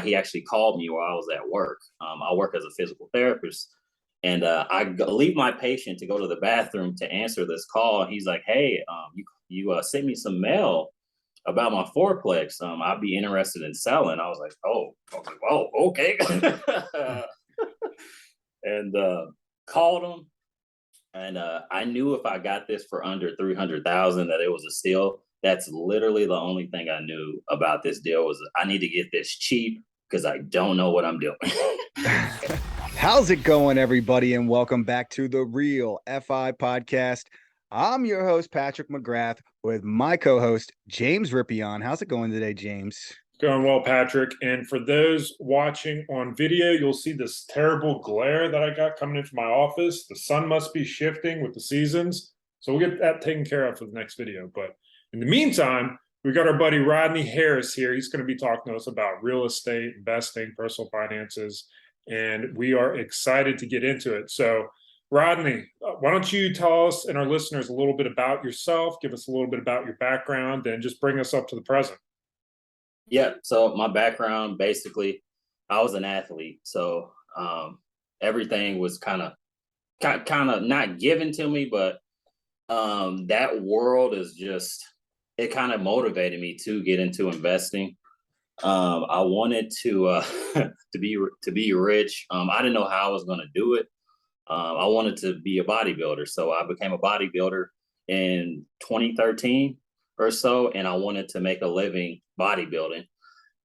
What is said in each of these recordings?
he actually called me while I was at work. I work as a physical therapist, and leave my patient to go to the bathroom to answer this call. He's like, "Hey, you sent me some mail about my fourplex. I'd be interested in selling." I was like, "Oh, okay." And called him, and I knew if I got this for under 300,000 that it was a steal. That's literally the only thing I knew about this deal was I need to get this cheap because I don't know what I'm doing. How's it going, everybody? And welcome back to the Real FI Podcast. I'm your host, Patrick McGrath, with my co-host, James Rippion. How's it going today, James? Going well, Patrick. And for those watching on video, you'll see this terrible glare that I got coming in from my office. The sun must be shifting with the seasons. So we'll get that taken care of for the next video. But in the meantime, we got our buddy Rodney Harris here. He's going to be talking to us about real estate, investing, personal finances, and we are excited to get into it. So, Rodney, why don't you tell us and our listeners a little bit about yourself, give us a little bit about your background, and just bring us up to the present. Yeah, so my background, basically, I was an athlete. So everything was kind of not given to me, but that world is just, it kind of motivated me to get into investing. I wanted to to be rich. I didn't know how I was going to do it. I wanted to be a bodybuilder, so I became a bodybuilder in 2013 or so, and I wanted to make a living bodybuilding.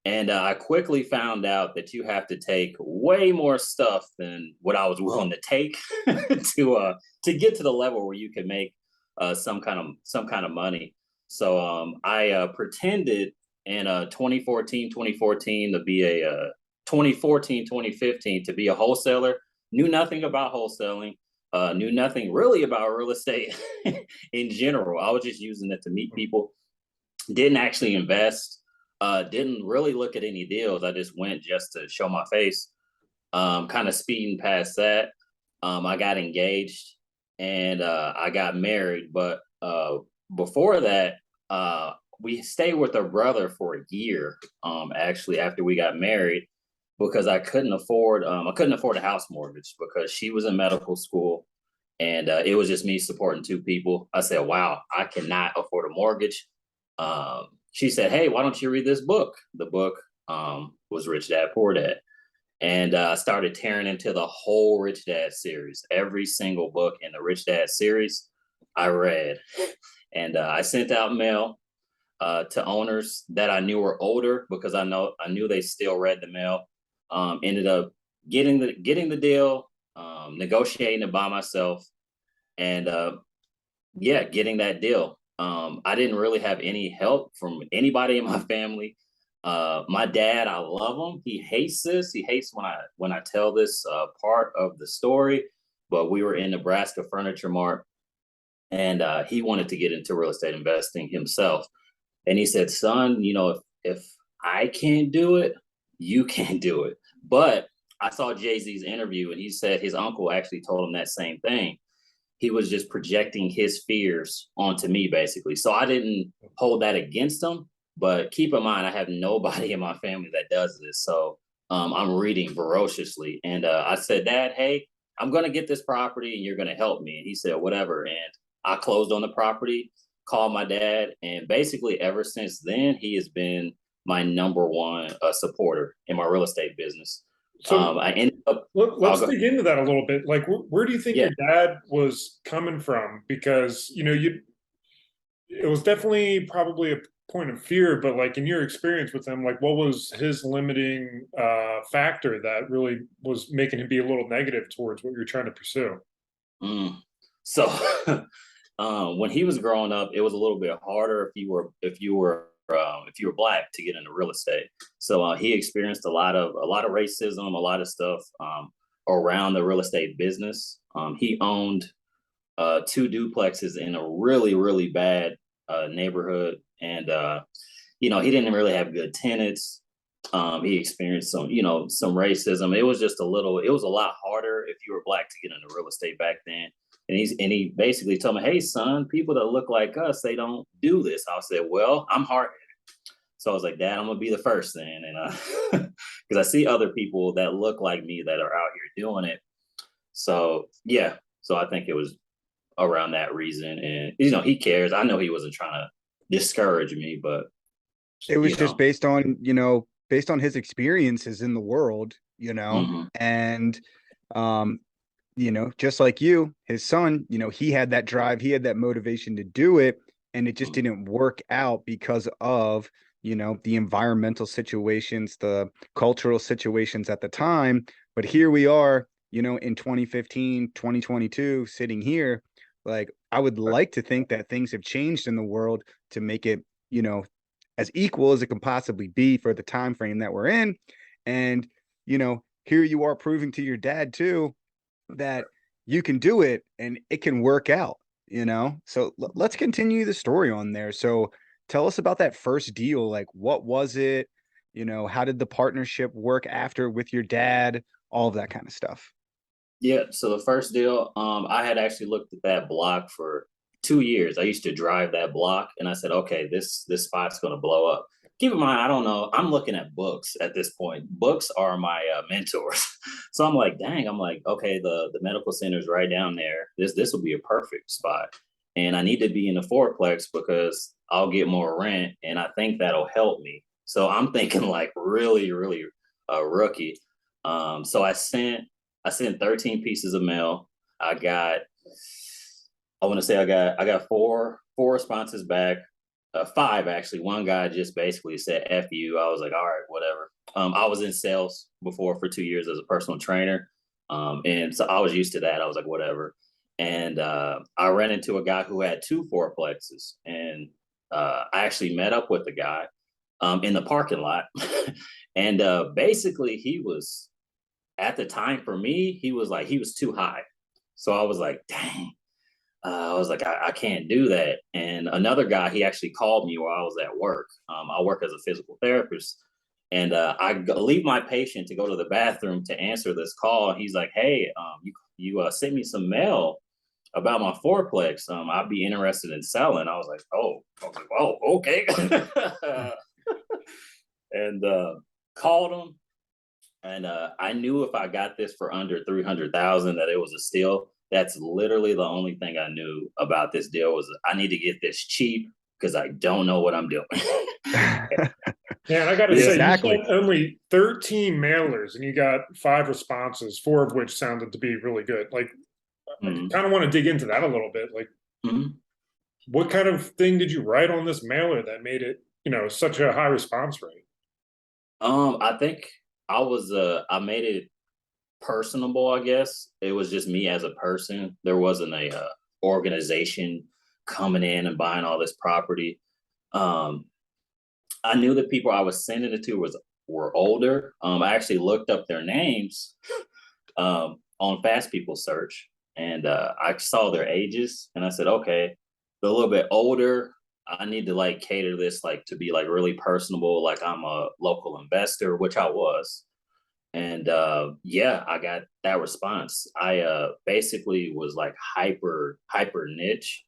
And I quickly found out that you have to take way more stuff than what I was willing to take to get to the level where you can make some kind of money. So I pretended in 2014 to be a 2015 to be a wholesaler. Knew nothing about wholesaling. Knew nothing really about real estate in general. I was just using it to meet people. Didn't actually invest. Didn't really look at any deals. I just went just to show my face. Kind of speeding past that. I got engaged and I got married. But before that, we stayed with our brother for a year. Actually, after we got married, because I couldn't afford a house mortgage because she was in medical school, and it was just me supporting two people. I said, "Wow, I cannot afford a mortgage." She said, "Hey, why don't you read this book?" The book was Rich Dad Poor Dad. And I started tearing into the whole Rich Dad series. Every single book in the Rich Dad series, I read. And I sent out mail to owners that I knew were older because I knew they still read the mail. Ended up getting the deal, negotiating it by myself, and getting that deal. I didn't really have any help from anybody in my family. My dad, I love him. He hates this. He hates when I tell this part of the story. But we were in Nebraska Furniture Mart, and he wanted to get into real estate investing himself. And he said, "Son, if I can't do it, you can't do it." But I saw Jay-Z's interview, and he said his uncle actually told him that same thing. He was just projecting his fears onto me, basically. So I didn't hold that against him. But keep in mind, I have nobody in my family that does this. So I'm reading ferociously. And I said, "Dad, hey, I'm going to get this property and you're going to help me." And he said, "Whatever." And I closed on the property, called my dad. And basically, ever since then, he has been my number one supporter in my real estate business. So I ended up. Let's dig into that a little bit. Like, where do you think your dad was coming from? Because it was definitely probably a point of fear, but like in your experience with him, like what was his limiting factor that really was making him be a little negative towards what you're trying to pursue? So when he was growing up, it was a little bit harder if you were Black to get into real estate. So he experienced a lot of racism, a lot of stuff around the real estate business. He owned 2 duplexes in a really, really bad neighborhood, and he didn't really have good tenants. He experienced some racism. It was a lot harder if you were Black to get into real estate back then. And he basically told me, "Hey, son, people that look like us, they don't do this." I said, "Well, I'm hard-headed." So I was like, "Dad, I'm gonna be the first then." And because I see other people that look like me that are out here doing it. So yeah, so I think it was around that reason, and he cares. I know he wasn't trying to discourage me, but It was you just know, based on his experiences in the world, hmm and um, just like you, his son, he had that drive, he had that motivation to do it, and it just didn't work out because of, the environmental situations, the cultural situations at the time. But here we are, in 2015, 2022, sitting here, like I would like to think that things have changed in the world to make it, you know, as equal as it can possibly be for the time frame that we're in. And, here you are proving to your dad too that you can do it and it can work out. So let's continue the story on there. So tell us about that first deal. Like, what was it? How did the partnership work after with your dad? All of that kind of stuff. yeah. So the first deal, I had actually looked at that block for 2 years. I used to drive that block, and I said, okay, this spot's going to blow up. Keep in mind, I don't know. I'm looking at books at this point. Books are my mentors, so I'm like, dang. I'm like, okay, the medical center is right down there. This will be a perfect spot, and I need to be in the fourplex because I'll get more rent, and I think that'll help me. So I'm thinking like really, really a rookie. So I sent 13 pieces of mail. I got, I want to say I got four responses back, five actually. One guy just basically said "F you." I was like, all right, whatever. I was in sales before for 2 years as a personal trainer, and so I was used to that. I was like, whatever. And I ran into a guy who had two fourplexes, and I actually met up with the guy in the parking lot, and basically he was at the time for me, he was too high. So I was like, dang. I was like, I can't do that. And another guy, he actually called me while I was at work. I work as a physical therapist. And leave my patient to go to the bathroom to answer this call. He's like, hey, you sent me some mail about my fourplex. I'd be interested in selling. I was like, okay. And called him, and I knew if I got this for under 300,000 that it was a steal. That's literally the only thing I knew about this deal was I need to get this cheap because I don't know what I'm doing. Yeah, and I got to say, you Exactly. sent only 13 mailers and you got 5 responses, 4 of which sounded to be really good. Like, I Mhm. kind of want to dig into that a little bit. Like, Mhm. what kind of thing did you write on this mailer that made it, such a high response rate? I think I made it personable. I guess it was just me as a person. There wasn't a organization coming in and buying all this property. Um, I knew the people I was sending it to were older. I actually looked up their names on Fast People Search, and I saw their ages, and I said, okay, they're a little bit older. I need to like cater this like to be like really personable, like I'm a local investor, which I was. And yeah, I got that response. I basically was like hyper niche.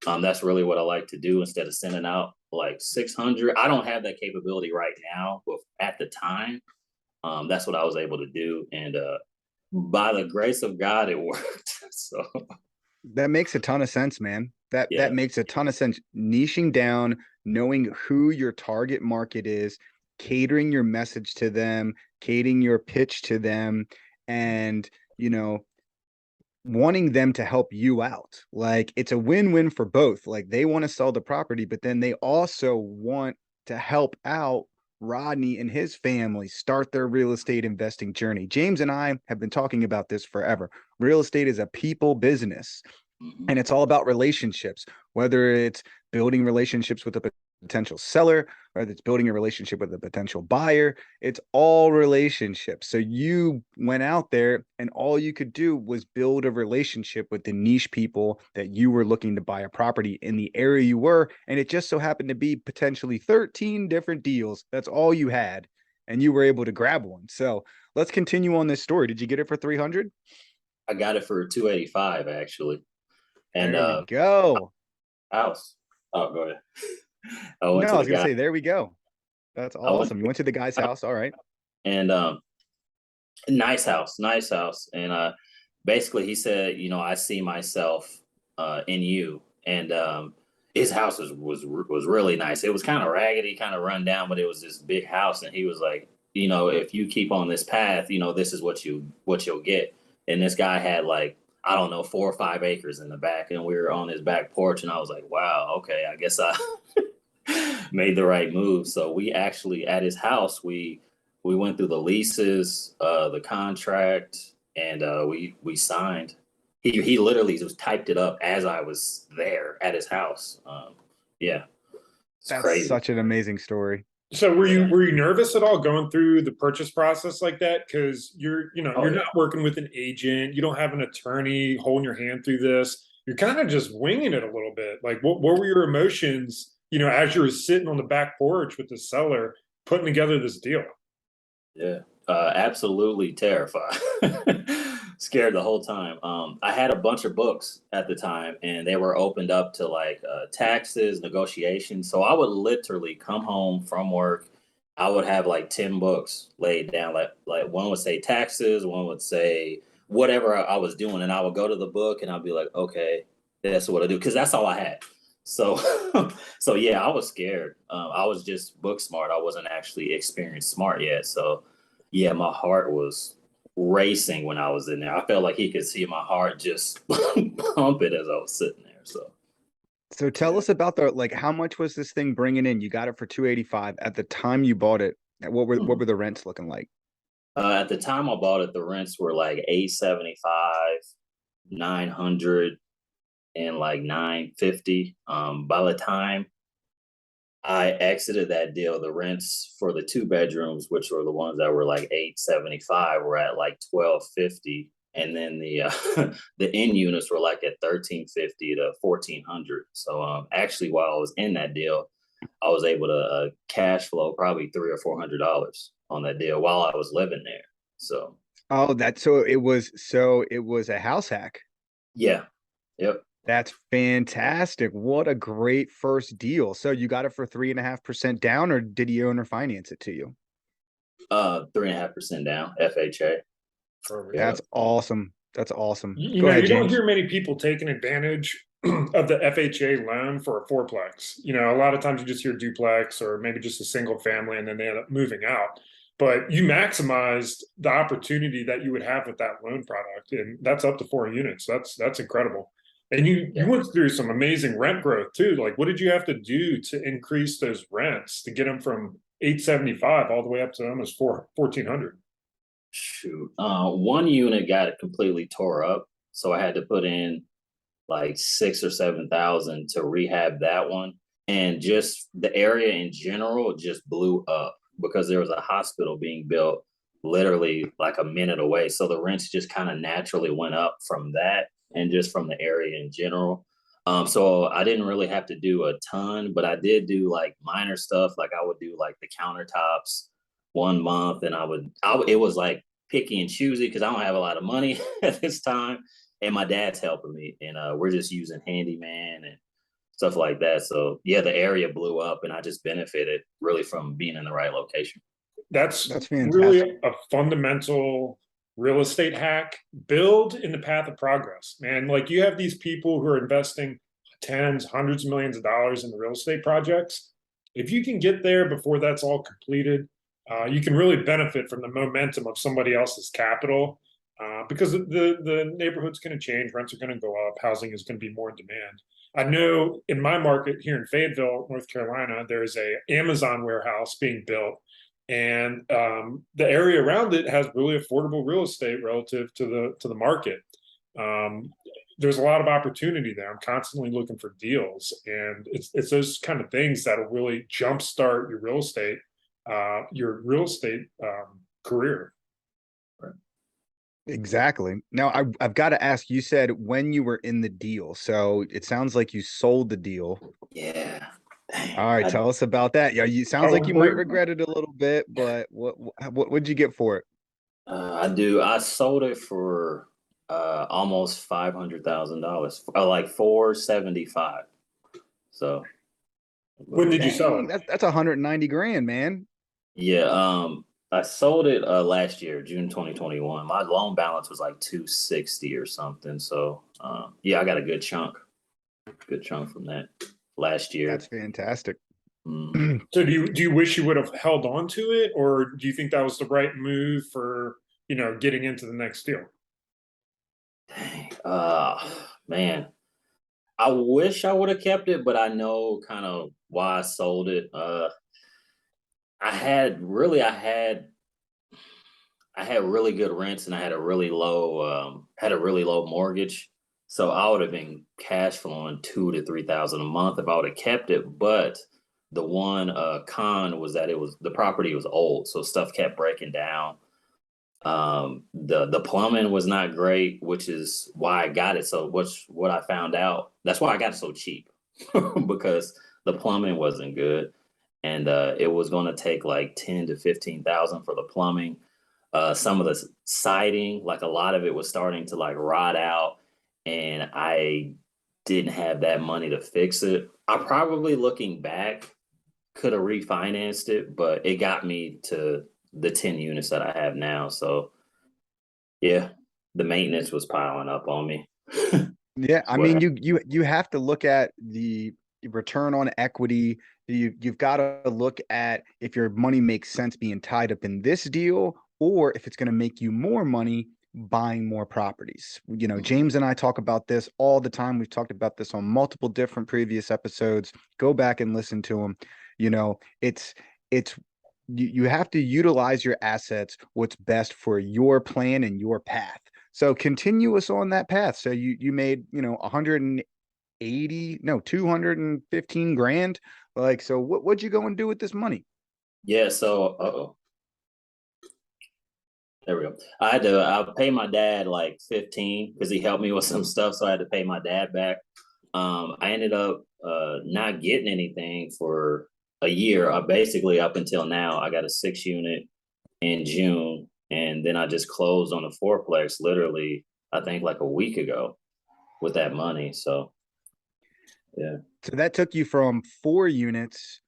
That's really what I like to do instead of sending out like 600. I don't have that capability right now, but at the time, that's what I was able to do. And by the grace of God, it worked. So That makes a ton of sense, man. That yeah. makes a ton of sense. Niching down, knowing who your target market is, catering your message to them, catering your pitch to them, and wanting them to help you out. Like it's a win-win for both. Like they want to sell the property, but then they also want to help out Rodney and his family start their real estate investing journey. James and I have been talking about this forever. Real estate is a people business. Mhm. And it's all about relationships, whether it's building relationships with a potential seller, whether it's building a relationship with a potential buyer. It's all relationships. So you went out there and all you could do was build a relationship with the niche people that you were looking to buy a property in the area you were. And it just so happened to be potentially 13 different deals. That's all you had. And you were able to grab one. So let's continue on this story. Did you get it for 300? I got it for 285 actually. And There we go. house. Oh, go ahead. I No, went I to the was gonna guy. say, there we go. That's I went awesome. You went to the guy's house. All right. and nice house, nice house. And basically he said, I see myself in you. And his house was really nice. It was kind of raggedy, kind of run down, but it was this big house. And he was like, if you keep on this path, this is what you'll get. And this guy had like, I don't know, 4 or 5 acres in the back, and we were on his back porch, and I was like, wow, okay, I guess I made the right move. So we actually at his house, we went through the leases, the contract, and we signed. He literally just typed it up as I was there at his house. Yeah, it's That's crazy. such an amazing story. So Yeah. were you nervous at all going through the purchase process like that? Because you're Oh, you're yeah. not working with an agent, you don't have an attorney holding your hand through this. You're kind of just winging it a little bit. Like what were your emotions, as you were sitting on the back porch with the seller putting together this deal? Yeah, absolutely terrified. Scared the whole time. I had a bunch of books at the time, and they were opened up to like taxes, negotiations. So I would literally come home from work. I would have like 10 books laid down. Like one would say taxes, one would say whatever I was doing, and I would go to the book and I'd be like, okay, that's what I do, because that's all I had. So, so yeah, I was scared. I was just book smart. I wasn't actually experienced smart yet. So, yeah, my heart was racing when I was in there. I felt like he could see my heart just pumping as I was sitting there. So tell Yeah. us about how much was this thing bringing in? You got it for 285 at the time you bought it. What were the rents looking like? At the time I bought it, the rents were like 875, 900, and like 950. By the time I exited that deal, the rents for the 2 bedrooms, which were the ones that were like 875, were at like 1250, and then the the in units were like at 1350 to 1400. So actually, while I was in that deal, I was able to cash flow probably $300 or $400 on that deal while I was living there. So Oh, so it was a house hack. yeah, yep. That's fantastic. What a great first deal. So you got it for 3.5% down, or did he owner finance it to you? 3.5% down, FHA. Perfect. Yeah. That's awesome. That's awesome. You Go know, ahead, you don't James. hear many people taking advantage of the FHA loan for a fourplex. A lot of times you just hear duplex or maybe just a single family and then they end up moving out. But you maximized the opportunity that you would have with that loan product, and that's up to 4 units. That's incredible. And you Yeah. went through some amazing rent growth too. Like, what did you have to do to increase those rents to get them from 875 all the way up to almost 1400? Shoot. One unit got completely tore up, so I had to put in like 6 or 7 thousand to rehab that one. And just the area in general just blew up because there was a hospital being built literally like a minute away. So the rents just kind of naturally went up from that and just from the area in general. So I didn't really have to do a ton, but I did do like minor stuff. Like I would do like the countertops 1 month, and it was like picky and choosy because I don't have a lot of money at this time, and my dad's helping me, and we're just using handyman and stuff like that. So yeah, the area blew up, and I just benefited really from being in the right location. That's That's fantastic. really a fundamental real estate hack. Build in the path of progress, man. Like, you have these people who are investing tens, hundreds of millions of dollars in the real estate projects. If you can get there before that's all completed, you can really benefit from the momentum of somebody else's capital, because the neighborhood's going to change, rents are going to go up, housing is going to be more in demand. I know in my market here in Fayetteville, North Carolina, there's a Amazon warehouse being built, and the area around it has really affordable real estate relative to the market. There's a lot of opportunity there. I'm constantly looking for deals, and it's those kind of things that'll really jumpstart your real estate career. Exactly. Now I've got to ask, you said when you were in the deal. So it sounds like you sold the deal. Yeah. Dang. All right, tell us about that. Yeah, you sounds Oh, like you might regret it a little bit, but what'd you get for it? I do. I sold it for almost $500,000, like 475. So when did you sell Dang, it? that's 190 grand, man. yeah, I sold it last year, June 2021. My loan balance was like 260 or something. So yeah, I got a good chunk from that last That's year. fantastic. Mm. So do you wish you would have held on to it, or do you think that was the right move for, getting into the next deal? Dang. Man, I wish I would have kept it, but I know kind of why I sold it. I had really good rents and I had a really low mortgage. So I would have been cash flowing 2 to 3 thousand a month if I would have kept it. But the one con was that the property was old, so stuff kept breaking down. The plumbing was not great, which is why I got it. So what's what I found out. That's why I got it so cheap because the plumbing wasn't good, and it was going to take like 10 to 15 thousand for the plumbing. Some of the siding, like a lot of it was starting to like rot out, and I didn't have that money to fix it. I probably, looking back, could have refinanced it, but it got me to the 10 units that I have now. So yeah, the maintenance was piling up on me. Yeah, I What mean, hap- you have to look at the return on equity. You've got to look at if your money makes sense being tied up in this deal, or if it's going to make you more money buying more properties. Mhm. James and I talk about this all the time. We've talked about this on multiple different previous episodes. Go back and listen to them. It's you have to utilize your assets what's best for your plan and your path. So continue us on that path. So you made, 180, no, 215 grand. Like, so what'd you go and do with this money? Yeah, so there we go. I pay my dad like 15 because he helped me with some stuff, so I had to pay my dad back. I ended up not getting anything for a year. Basically, up until now, I got a 6 unit in June, and then I just closed on a fourplex literally, I think like a week ago with that money. So yeah, So that took you from 4 units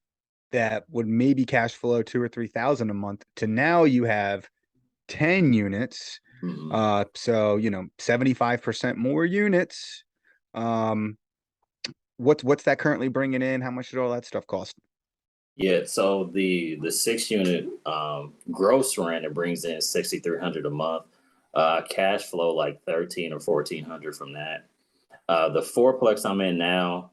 that would maybe cash flow 2 or 3 thousand a month to now you have 10 units. hmm So 75% more units. Um, what's that currently bringing in? How much did all that stuff cost? yeah. So the 6 unit gross rent, it brings in 6,300 a month. Cash flow like 13 or 1,400 from that. The fourplex I'm in now,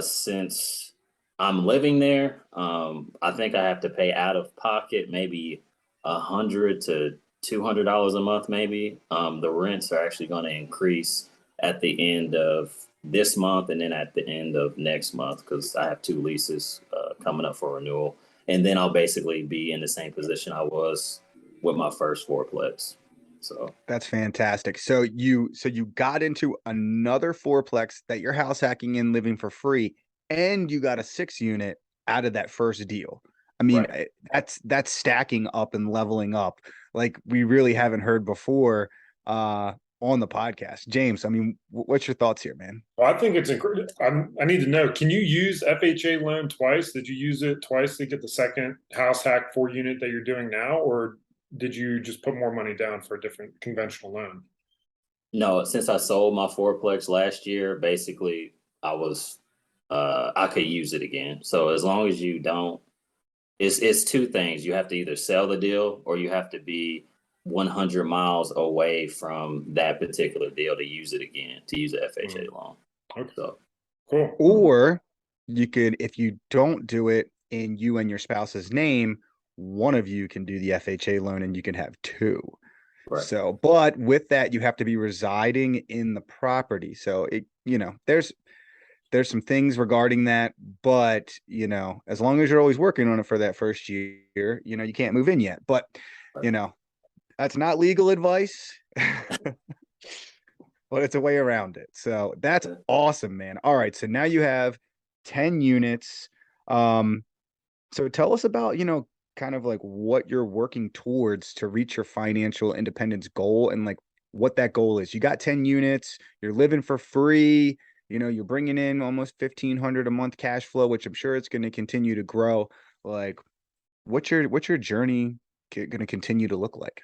since I'm living there, I think I have to pay out of pocket maybe $100 to $200 a month, maybe. The rents are actually going to increase at the end of this month and then at the end of next month because I have two leases coming up for renewal, and then I'll basically be in the same position I was with my first fourplex. So That's fantastic. So you got into another fourplex that you're house hacking in, living for free, and you got a 6 unit out of that first deal. I mean, right. that's stacking up and leveling up like we really haven't heard before on the podcast. James, I mean, what's your thoughts here, man? Well, I think it's incredible. I need to know, can you use FHA loan twice? Did you use it twice to get the second house hack 4 unit that you're doing now, or did you just put more money down for a different conventional loan? No, since I sold my fourplex last year, basically I could use it again. So as long as you don't, it's two things. You have to either sell the deal or you have to be 100 miles away from that particular deal to use it again, to use the Hmm. FHA loan. Okay, So cool. Or you could, if you don't do it in you and your spouse's name, one of you can do the FHA loan and you can have two. right. So, but with that, you have to be residing in the property. So there's some things regarding that, but as long as you're always working on it for that first year, you can't move in yet. But Right. you know, that's not legal advice, but it's a way around it. So that's Yeah. awesome, man. All right. So now you have 10 units. Um, so tell us about, kind of like what you're working towards to reach your financial independence goal and like what that goal is. You got 10 units, you're living for free, you're bringing in almost 1,500 a month cash flow, which I'm sure it's going to continue to grow. Like what's your journey going to continue to look like?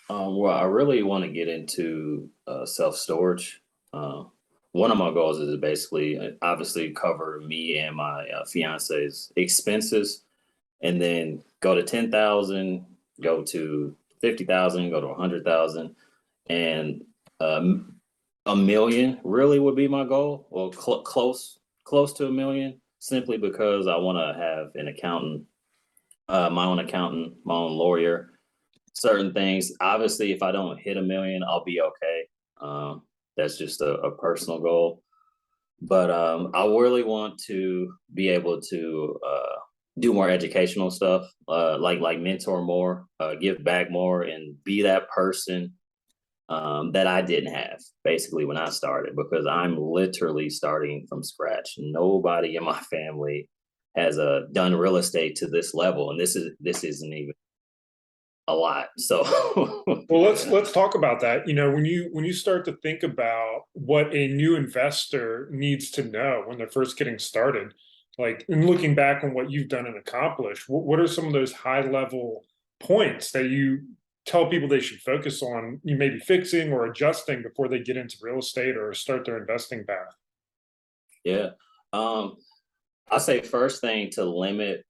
Well, I really want to get into self-storage. One of my goals is to basically, obviously, cover me and my fiance's expenses, and then go to 10,000, go to 50,000, go to 100,000, and um, a million really would be my goal. Well, close to a million, simply because I want to have an accountant, my own lawyer. Certain things, obviously, if I don't hit a million, I'll be okay. That's just a personal goal. But I really want to be able to do more educational stuff, like mentor more, give back more, and be that person that I didn't have basically when I started, because I'm literally starting from scratch. Nobody in my family has done real estate to this level, and this isn't even a lot. So, Well, let's talk about that. When you start to think about what a new investor needs to know when they're first getting started, like, and looking back on what you've done and accomplished, what are some of those high level points that you tell people they should focus on, you may be fixing or adjusting before they get into real estate or start their investing path? yeah. Um, I say first thing, to limit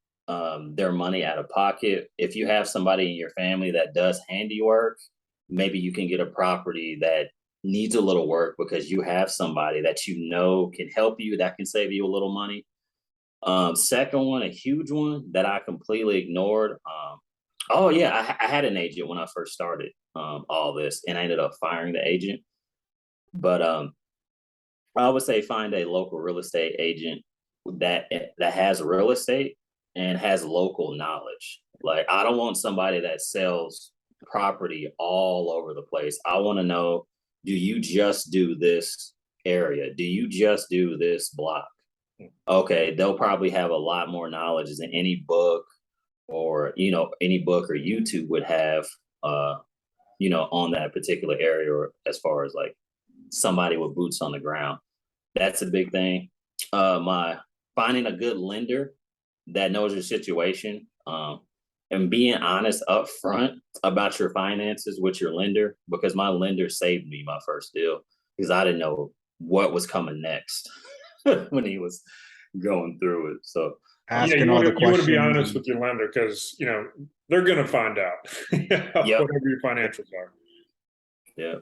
their money out of pocket. If you have somebody in your family that does handiwork, maybe you can get a property that needs a little work, because you have somebody that you know can help you, that can save you a little money. Second one, a huge one that I completely ignored. Oh yeah, I had an agent when I first started all this, and I ended up firing the agent. But I would say find a local real estate agent that has real estate and has local knowledge. Like, I don't want somebody that sells property all over the place. I want to know, do you just do this area? Do you just do this block? Okay, they'll probably have a lot more knowledge than any book, or any book or YouTube would have, uh on that particular area, or as far as like somebody with boots on the ground. That's a big thing. My Finding a good lender that knows your situation, and being honest up front about your finances with your lender, because my lender saved me my first deal, because I didn't know what was coming next when he was going through it. So, Yeah, Asking all the you want to be questions honest and with your lender, because they're going to find out yep, whatever your financials are. yeah.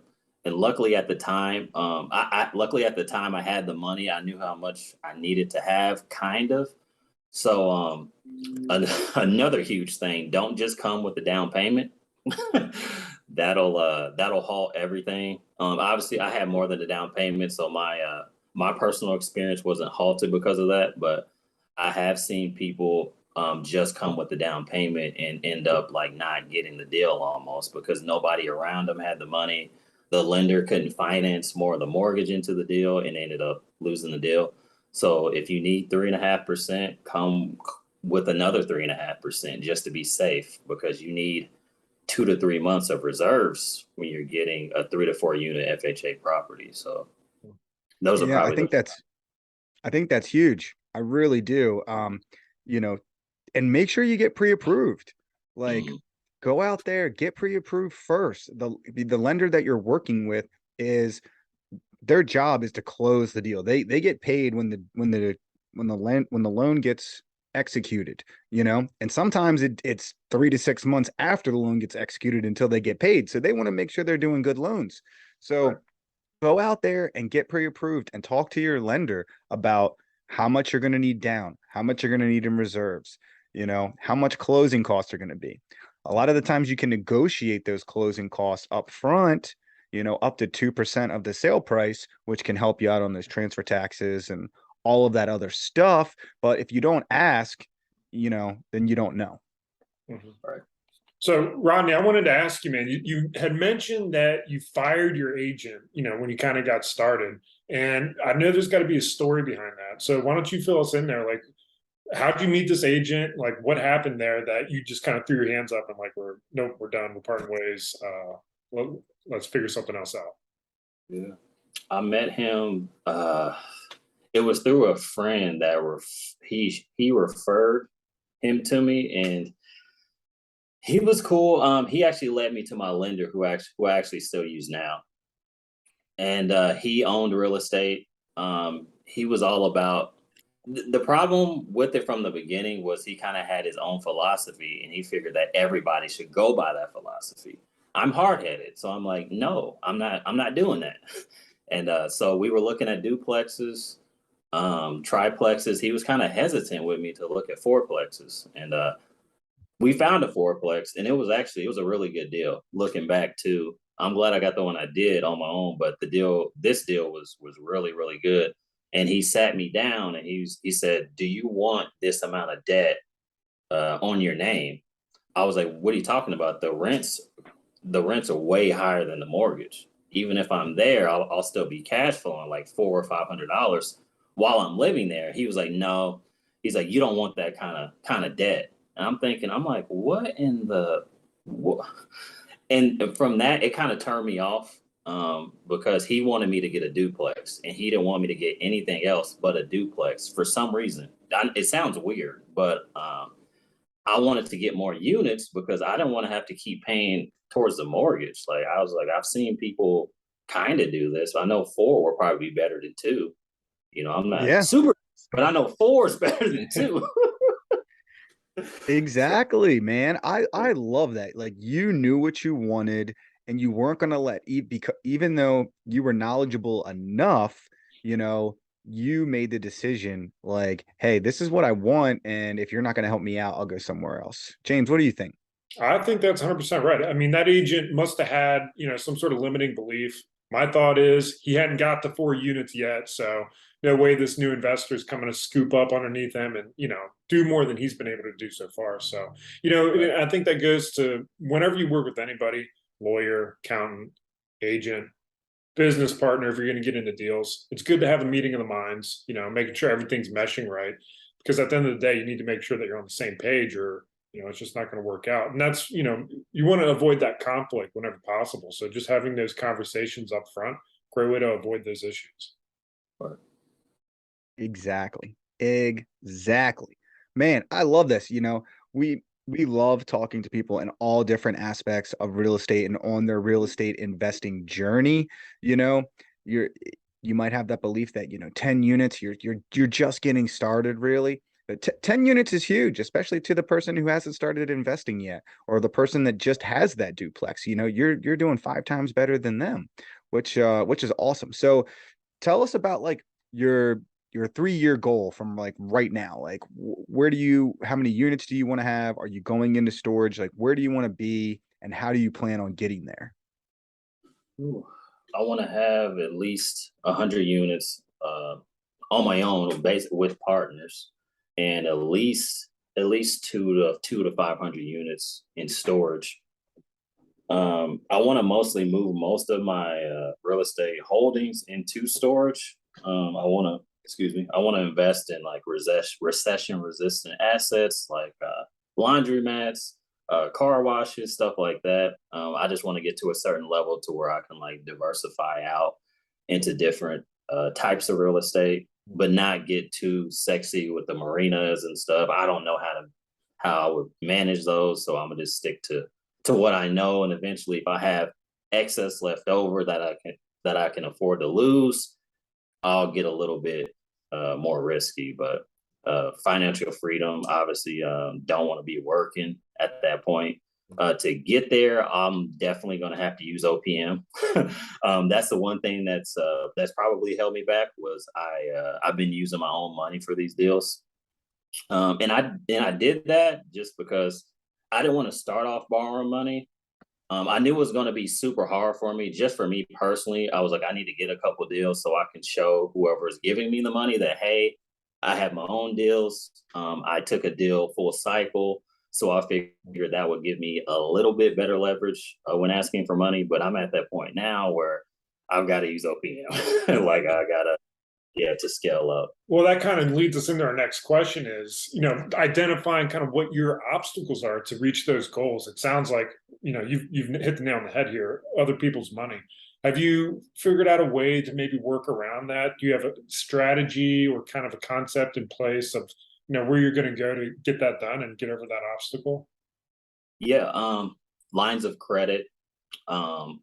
And luckily at the time, luckily at the time I had the money. I knew how much I needed to have, kind of. So, another huge thing: don't just come with the down payment. That'll halt everything. Obviously, I had more than a down payment, so my personal experience wasn't halted because of that. But I have seen people just come with the down payment and end up like not getting the deal, almost because nobody around them had the money. The lender couldn't finance more of the mortgage into the deal, and ended up losing the deal. So if you need 3.5%, come with another 3.5% just to be safe, because you need 2 to 3 months of reserves when you're getting a 3 to 4 unit FHA property. So those are yeah, probably the. I think that's huge. I really do. You know, and make sure you get pre-approved. Like, Mhm. go out there, get pre-approved first. The lender that you're working with is, their job is to close the deal. They get paid when the loan gets executed, and sometimes it's 3 to 6 months after the loan gets executed until they get paid. So they want to make sure they're doing good loans. So Right. go out there and get pre-approved and talk to your lender about how much you're going to need down, how much you're going to need in reserves, how much closing costs are going to be. A lot of the times you can negotiate those closing costs up front, up to 2% of the sale price, which can help you out on those transfer taxes and all of that other stuff. But if you don't ask, then you don't know. Mhm. Right. So, Rodney, I wanted to ask you, man, you had mentioned that you fired your agent, when you kind of got started. And I know there's got to be a story behind that. So why don't you fill us in there? Like, how did you meet this agent? Like, what happened there that you just kind of threw your hands up and like, nope, we're done, we're parting ways. Let's figure something else out. Yeah. I met him. It was through a friend that he referred him to me, and He was cool. He actually led me to my lender, who I actually still use now, and he owned real estate. He was all about the problem with it from the beginning was he kind of had his own philosophy, and he figured that everybody should go by that philosophy. I'm hard headed, so I'm like, no, I'm not. I'm not doing that. And so we were looking at duplexes, triplexes. He was kind of hesitant with me to look at fourplexes, and we found a fourplex, and it was a really good deal. Looking back too, I'm glad I got the one I did on my own. But this deal was really really good. And he sat me down and he said, "Do you want this amount of debt on your name?" I was like, "What are you talking about? The rents are way higher than the mortgage. Even if I'm there, I'll still be cash flowing like $400 or $500 while I'm living there." He was like, "No." He's like, "You don't want that kind of debt." And I'm thinking, I'm like, "What in the what?" And from that, it kind of turned me off, because he wanted me to get a duplex, and he didn't want me to get anything else but a duplex for some reason. It sounds weird, but I wanted to get more units because I didn't want to have to keep paying towards the mortgage. Like I was like, I've seen people kind of do this. I know four will probably be better than two. I'm not Yeah. super, but I know four is better than two. So, Exactly, man. I love that. Like you knew what you wanted and you weren't going to let because even though you were knowledgeable enough, you know, you made the decision like, hey, this is what I want, and if you're not going to help me out, I'll go somewhere else. James, what do you think? I think that's 100% right. I mean, that agent must have had, some sort of limiting belief. My thought is he hadn't got the 4 units yet. So no way this new investor is coming to scoop up underneath him and, do more than he's been able to do so far. So, right. I think that goes to whenever you work with anybody, lawyer, accountant, agent, business partner, if you're going to get into deals, it's good to have a meeting of the minds, making sure everything's meshing right. Because at the end of the day, you need to make sure that you're on the same page or it's just not going to work out. And that's, you want to avoid that conflict whenever possible. So just having those conversations up front, great way to avoid those issues. Right. Exactly. Exactly. Man, I love this. We love talking to people in all different aspects of real estate and on their real estate investing journey. You know, you're you might have that belief that, 10 units, you're just getting started, really. But 10 units is huge, especially to the person who hasn't started investing yet, or the person that just has that duplex. You're doing 5 times better than them, which is awesome. So tell us about like your 3-year goal from like right now. Like how many units do you want to have? Are you going into storage? Like where do you want to be and how do you plan on getting there? Ooh, I want to have at least 100 units on my own, basically with partners, and at least two to 500 units in storage. I want to mostly move most of my real estate holdings into storage. I want to invest in like recession resistant assets like laundromats, car washes, stuff like that. I just want to get to a certain level to where I can like diversify out into different types of real estate, but not get too sexy with the marinas and stuff. I don't know how I would manage those, so I'm gonna just stick to what I know, and eventually, if I have excess left over that I can afford to lose, I'll get a little bit more risky. But financial freedom, obviously, don't want to be working at that point. To get there, I'm definitely going to have to use OPM. That's the one thing that's probably held me back was I've been using my own money for these deals, and I did that just because I didn't want to start off borrowing money. I knew it was going to be super hard for me, just for me personally. I was like, I need to get a couple deals so I can show whoever is giving me the money that, hey, I have my own deals. I took a deal full cycle. So I figured that would give me a little bit better leverage when asking for money. But I'm at that point now where I've got to use OPM. Like I got to, yeah, to scale up. Well, that kind of leads us into our next question is, identifying kind of what your obstacles are to reach those goals. It sounds like, you've hit the nail on the head here, other people's money. Have you figured out a way to maybe work around that? Do you have a strategy or kind of a concept in place of, where you're going to go to get that done and get over that obstacle? Yeah, lines of credit, um,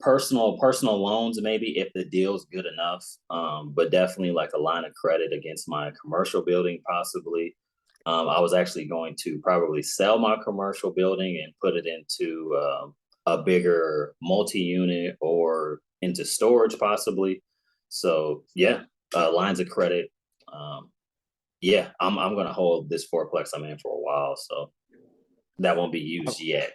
personal loans maybe if the deal's good enough, but definitely like a line of credit against my commercial building possibly. I was actually going to probably sell my commercial building and put it into a bigger multi-unit or into storage possibly. So yeah, lines of credit. Um, yeah, I'm gonna hold this fourplex I'm in for a while, so that won't be used yet.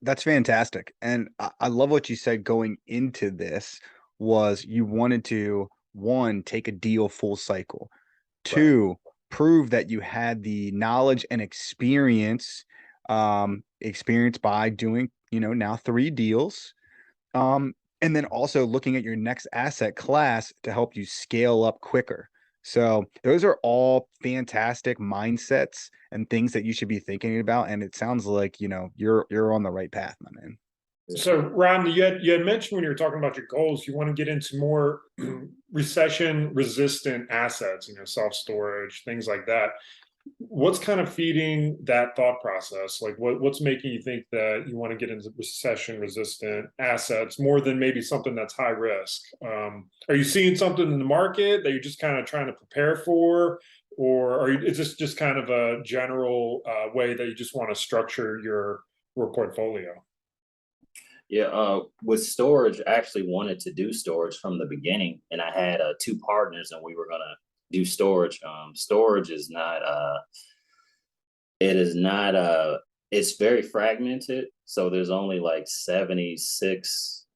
That's fantastic. And I love what you said going into this was you wanted to, one, take a deal full cycle. Right. Two, prove that you had the knowledge and experience by doing, now three deals. And then also looking at your next asset class to help you scale up quicker. So those are all fantastic mindsets and things that you should be thinking about. And it sounds like, you're on the right path, my man. So, Rodney, you had mentioned when you were talking about your goals, you want to get into more recession-resistant assets, self-storage, things like that. What's kind of feeding that thought process? Like, what's making you think that you want to get into recession-resistant assets more than maybe something that's high risk? Are you seeing something in the market that you're just kind of trying to prepare for, or is this just kind of a general way that you just want to structure your portfolio? Yeah, with storage, I actually wanted to do storage from the beginning, and I had two partners, and we were gonna do storage. Storage is not, it is not, it's very fragmented. So there's only like 76,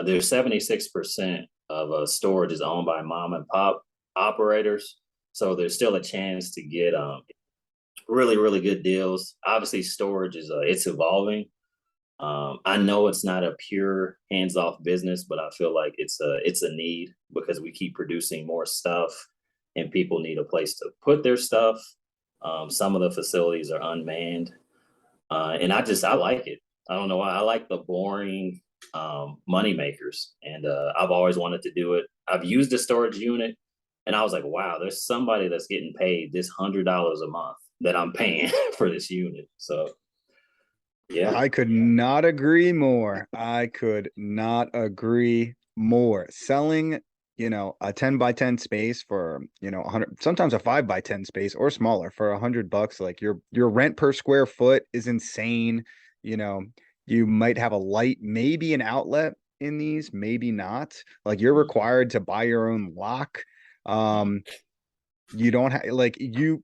there's 76% of storage is owned by mom and pop operators. So there's still a chance to get really good deals. Obviously, storage is it's evolving. I know it's not a pure hands-off business, but I feel like it's a need because we keep producing more stuff, and people need a place to put their stuff. Some of the facilities are unmanned, and I like it. I don't know why. I like the boring money makers, and I've always wanted to do it. I've used a storage unit, and I was like, wow, there's somebody that's getting paid this $100 a month that I'm paying for this unit. So yeah. I could not agree more. I could not agree more. Selling, a 10 by 10 space for, 100, sometimes a 5 by 10 space or smaller for $100, like your rent per square foot is insane. You know, you might have a light, maybe an outlet in these, maybe not. Like you're required to buy your own lock. Um, you don't have like you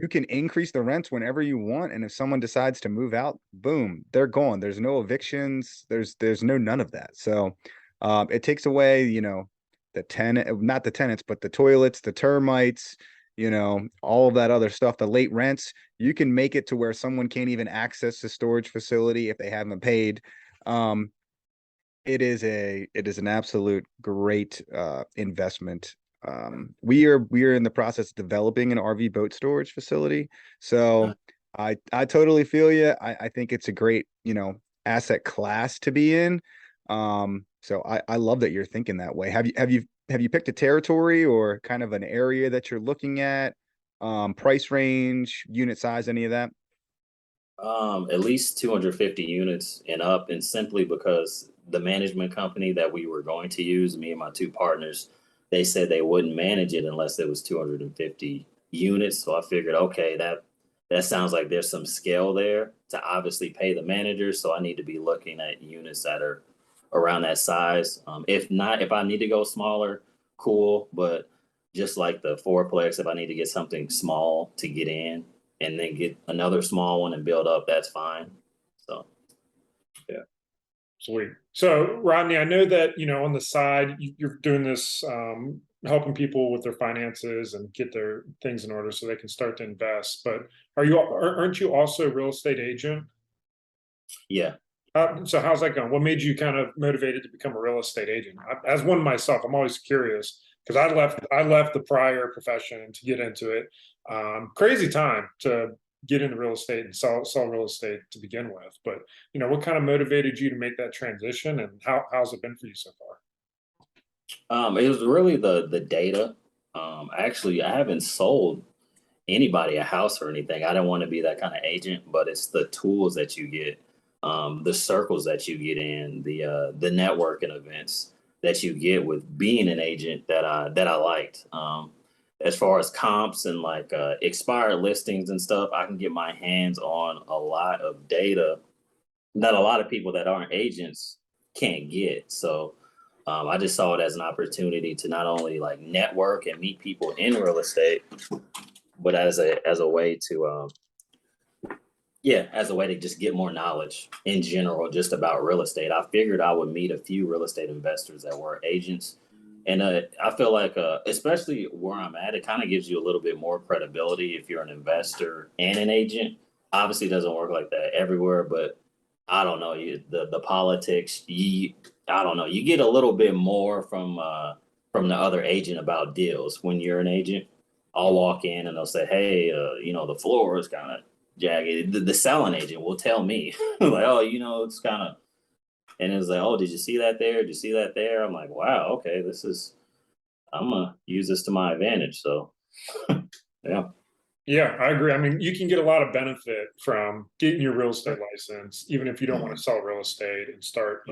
can increase the rents whenever you want, and if someone decides to move out, boom, they're gone. There's no evictions, there's no none of that. So it takes away, the tenant, not the tenants, but the toilets, the termites, all of that other stuff, the late rents. You can make it to where someone can't even access the storage facility if they haven't paid. um it is an absolute great investment. We are in the process of developing an RV boat storage facility. So I totally feel you. I think it's a great, asset class to be in. So I love that you're thinking that way. Have you picked a territory or kind of an area that you're looking at? Price range, unit size, any of that? At least 250 units and up, and simply because the management company that we were going to use, me and my two partners, they said they wouldn't manage it unless it was 250 units. So I figured, okay, that sounds like there's some scale there to obviously pay the managers. So I need to be looking at units that are around that size. If not, if I need to go smaller, cool. But just like the fourplex, if I need to get something small to get in and then get another small one and build up, that's fine. So Yeah. Sweet. So, Rodney, I know that, on the side, you're doing this, helping people with their finances and get their things in order so they can start to invest. But aren't you also a real estate agent? yeah. So how's that going? What made you kind of motivated to become a real estate agent? As one myself, I'm always curious because I left the prior profession to get into it. Crazy time to get into real estate and sell real estate to begin with. But what kind of motivated you to make that transition, and how's it been for you so far? It was really the data. Actually, I haven't sold anybody a house or anything. I don't want to be that kind of agent, but it's the tools that you get, the circles that you get in, the networking events that you get with being an agent that I liked. As far as comps and like expired listings and stuff, I can get my hands on a lot of data that a lot of people that aren't agents can't get. So I just saw it as an opportunity to not only like network and meet people in real estate, but as a way to as a way to just get more knowledge in general just about real estate. I figured I would meet a few real estate investors that were agents. And I feel like, especially where I'm at, it kind of gives you a little bit more credibility if you're an investor and an agent. Obviously, it doesn't work like that everywhere, but I don't know. The politics, I don't know. You get a little bit more from the other agent about deals when you're an agent. I'll walk in and they'll say, "Hey, the floor is kind of jagged." The selling agent will tell me, like, "Oh, it's kind of," and it's like, "Oh, did you see that there? Did you see that there?" I'm like, "Wow, okay, I'm gonna use this to my advantage." So, yeah. Yeah, I agree. I mean, you can get a lot of benefit from getting your real estate license, even if you don't want to sell real estate and start,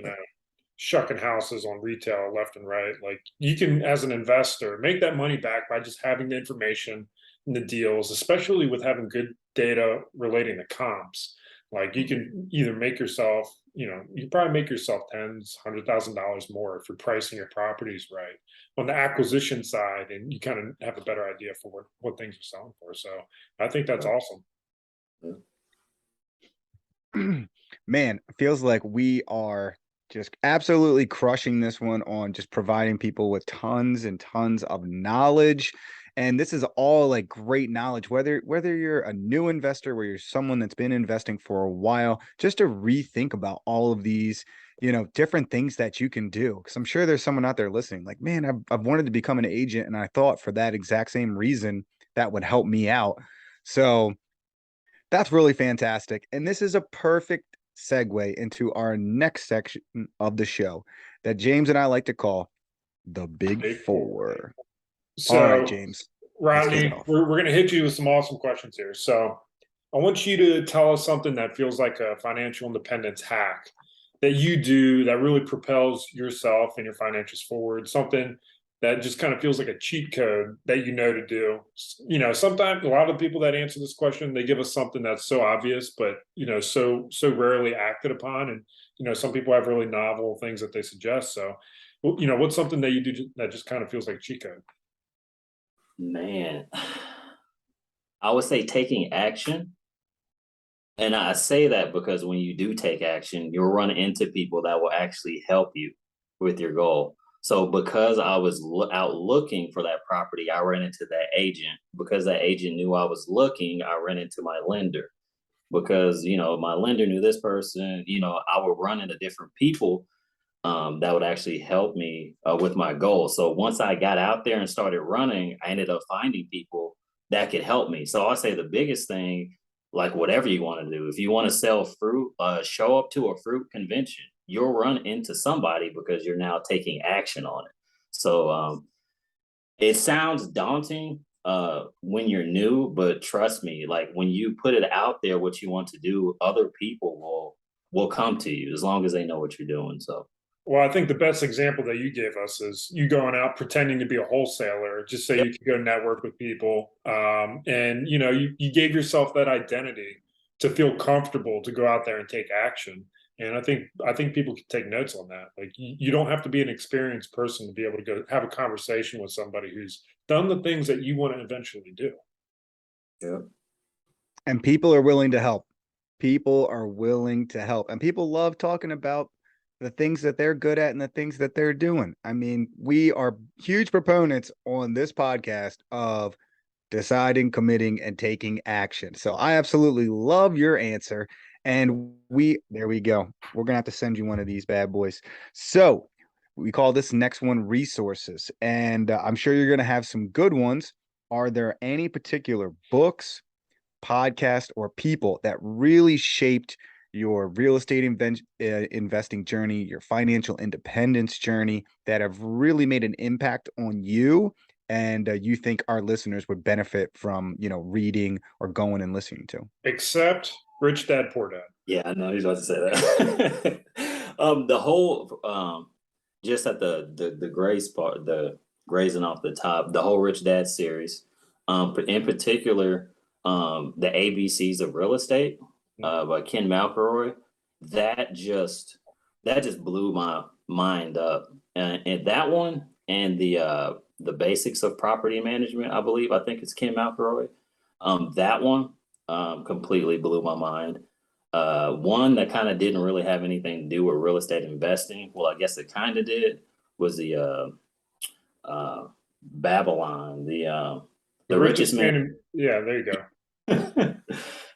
shucking houses on retail left and right. Like you can, as an investor, make that money back by just having the information and the deals, especially with having good data relating to comps. Like you can either make yourself, you can probably make yourself tens, $100,000 more if you're pricing your properties right on the acquisition side, and you kind of have a better idea for what things are selling for. So I think that's awesome. Man, feels like we are just absolutely crushing this one on just providing people with tons and tons of knowledge. And this is all like great knowledge, whether you're a new investor, where you're someone that's been investing for a while, just to rethink about all of these, different things that you can do. Because I'm sure there's someone out there listening, like, man, I've wanted to become an agent, and I thought for that exact same reason that would help me out. So that's really fantastic. And this is a perfect segue into our next section of the show that James and I like to call the Big Big Four. All right, So, James, let's kick it Rodney, off. we're going to hit you with some awesome questions here. So, I want you to tell us something that feels like a financial independence hack that you do that really propels yourself and your finances forward. Something that just kind of feels like a cheat code that you know to do. Sometimes a lot of people that answer this question, they give us something that's so obvious, but so rarely acted upon. And some people have really novel things that they suggest. So, what's something that you do that just kind of feels like a cheat code? Man, I would say taking action. And I say that because when you do take action, you'll run into people that will actually help you with your goal. So because I was out looking for that property, I ran into that agent. Because that agent knew I was looking, I ran into my lender. Because my lender knew this person, I would run into different people that would actually help me with my goal. So once I got out there and started running, I ended up finding people that could help me. So I say the biggest thing, like whatever you want to do, if you want to sell fruit, show up to a fruit convention. You'll run into somebody because you're now taking action on it. So it sounds daunting when you're new, but trust me, like when you put it out there, what you want to do, other people will come to you as long as they know what you're doing. So Well, I think the best example that you gave us is you going out pretending to be a wholesaler just so you could go network with people. And you gave yourself that identity to feel comfortable to go out there and take action. And I think people can take notes on that. Like you don't have to be an experienced person to be able to go have a conversation with somebody who's done the things that you want to eventually do. yeah. And people are willing to help. People are willing to help. And people love talking about the things that they're good at and the things that they're doing. I mean, we are huge proponents on this podcast of deciding, committing, and taking action. So I absolutely love your answer. And there we go. We're going to have to send you one of these bad boys. So we call this next one resources. And I'm sure you're going to have some good ones. Are there any particular books, podcast, or people that really shaped your real estate investing journey, your financial independence journey, that have really made an impact on you and you think our listeners would benefit from, reading or going and listening to? Except Rich Dad Poor Dad. Yeah, I know he's about to say that. The whole just at the grace part, the grazing off the top, the whole Rich Dad series, in particular, the ABCs of Real Estate, by Ken McElroy, that just blew my mind up. And that one and the basics of property management, I think it's Ken McElroy. That one completely blew my mind. One that kind of didn't really have anything to do with real estate investing. Well, I guess it kind of did. Was the Babylon, the richest man. Yeah, there you go.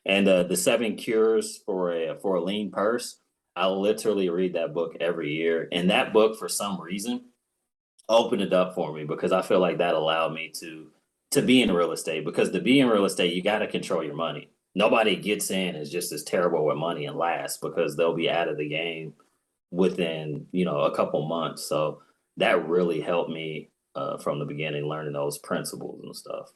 And the Seven Cures for a Lean Purse. I literally read that book every year, and that book, for some reason, opened it up for me because I feel like that allowed me to be in real estate. Because to be in real estate, you got to control your money. Nobody gets in is just as terrible with money and lasts, because they'll be out of the game within a couple months. So that really helped me from the beginning, learning those principles and stuff.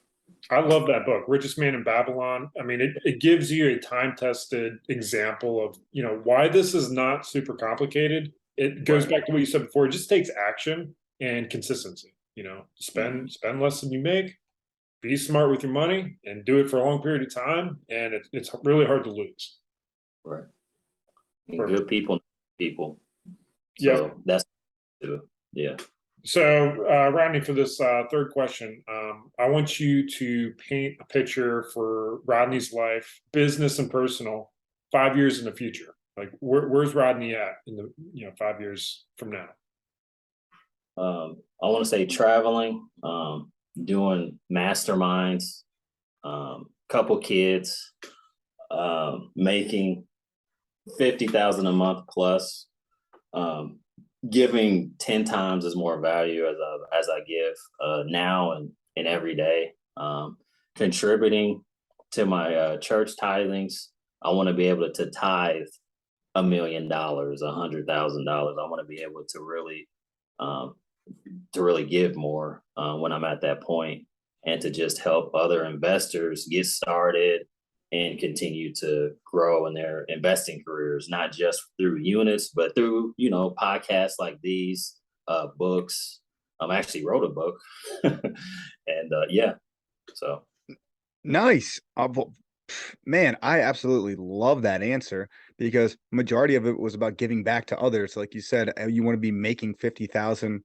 I love that book, Richest Man in Babylon. I mean, it gives you a time-tested example of, why this is not super complicated. It goes back to what you said before. It just takes action and consistency. Spend less than you make, be smart with your money, and do it for a long period of time. And it's really hard to lose. Right. And good people. So that's yeah. So, Rodney, for this third question, I want you to paint a picture for Rodney's life, business and personal, 5 years in the future. Like, where's Rodney at in the 5 years from now? I want to say traveling, doing masterminds, couple kids, making 50,000 a month plus. Giving 10 times as more value as I give now and every day. Contributing to my church tithings. I want to be able to tithe $1 million, $100,000. I want to be able to really give more when I'm at that point, and to just help other investors get started and continue to grow in their investing careers, not just through units, but through, podcasts like these, books. I actually wrote a book. And so. Nice. Man, I absolutely love that answer, because majority of it was about giving back to others. Like you said, you want to be making 50,000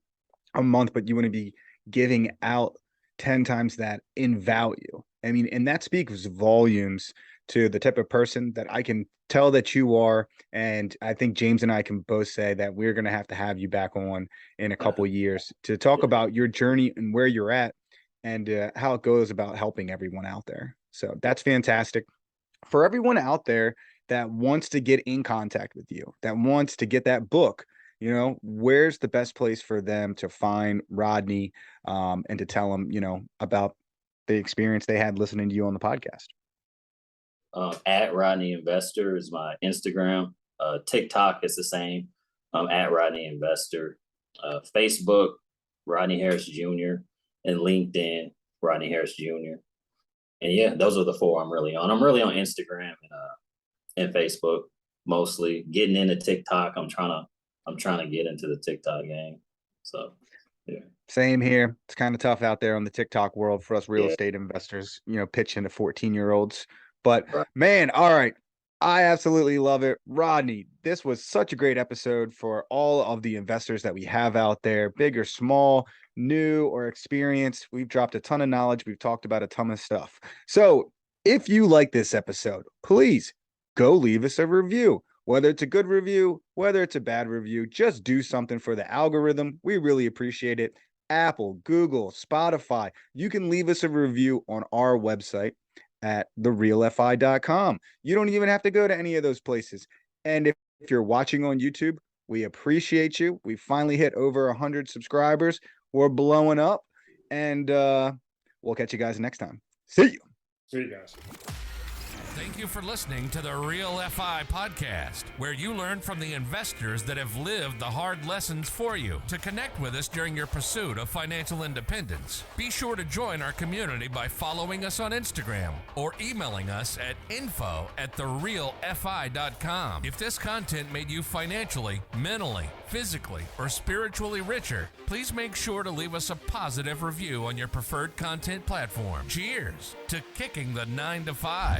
a month, but you want to be giving out 10 times that in value. I mean, and that speaks volumes to the type of person that I can tell that you are. And I think James and I can both say that we're going to have you back on in a couple of years to talk about your journey and where you're at, and how it goes about helping everyone out there. So that's fantastic. For everyone out there that wants to get in contact with you, that wants to get that book, where's the best place for them to find Rodney, and to tell them, about the experience they had listening to you on the podcast? At Rodney Investor is my Instagram. TikTok is the same. At Rodney Investor. Facebook, Rodney Harris Jr. and LinkedIn, Rodney Harris Jr. And yeah, those are the four I'm really on. I'm really on Instagram and Facebook mostly. Getting into TikTok, I'm trying to get into the TikTok game. So yeah. Same here. It's kind of tough out there on the TikTok world for us real estate investors, pitching to 14-year-olds. But man, all right. I absolutely love it. Rodney, this was such a great episode for all of the investors that we have out there, big or small, new or experienced. We've dropped a ton of knowledge. We've talked about a ton of stuff. So if you like this episode, please go leave us a review. Whether it's a good review, whether it's a bad review, just do something for the algorithm. We really appreciate it. Apple, Google, Spotify. You can leave us a review on our website at therealfi.com. You don't even have to go to any of those places. And if you're watching on YouTube, we appreciate you. We finally hit over 100 subscribers. We're blowing up. And we'll catch you guys next time. See you. See you guys. Thank you for listening to the Real FI podcast, where you learn from the investors that have lived the hard lessons for you. To connect with us during your pursuit of financial independence, be sure to join our community by following us on Instagram or emailing us at info@therealfi.com. If this content made you financially, mentally, physically, or spiritually richer, please make sure to leave us a positive review on your preferred content platform. Cheers to kicking the 9 to 5.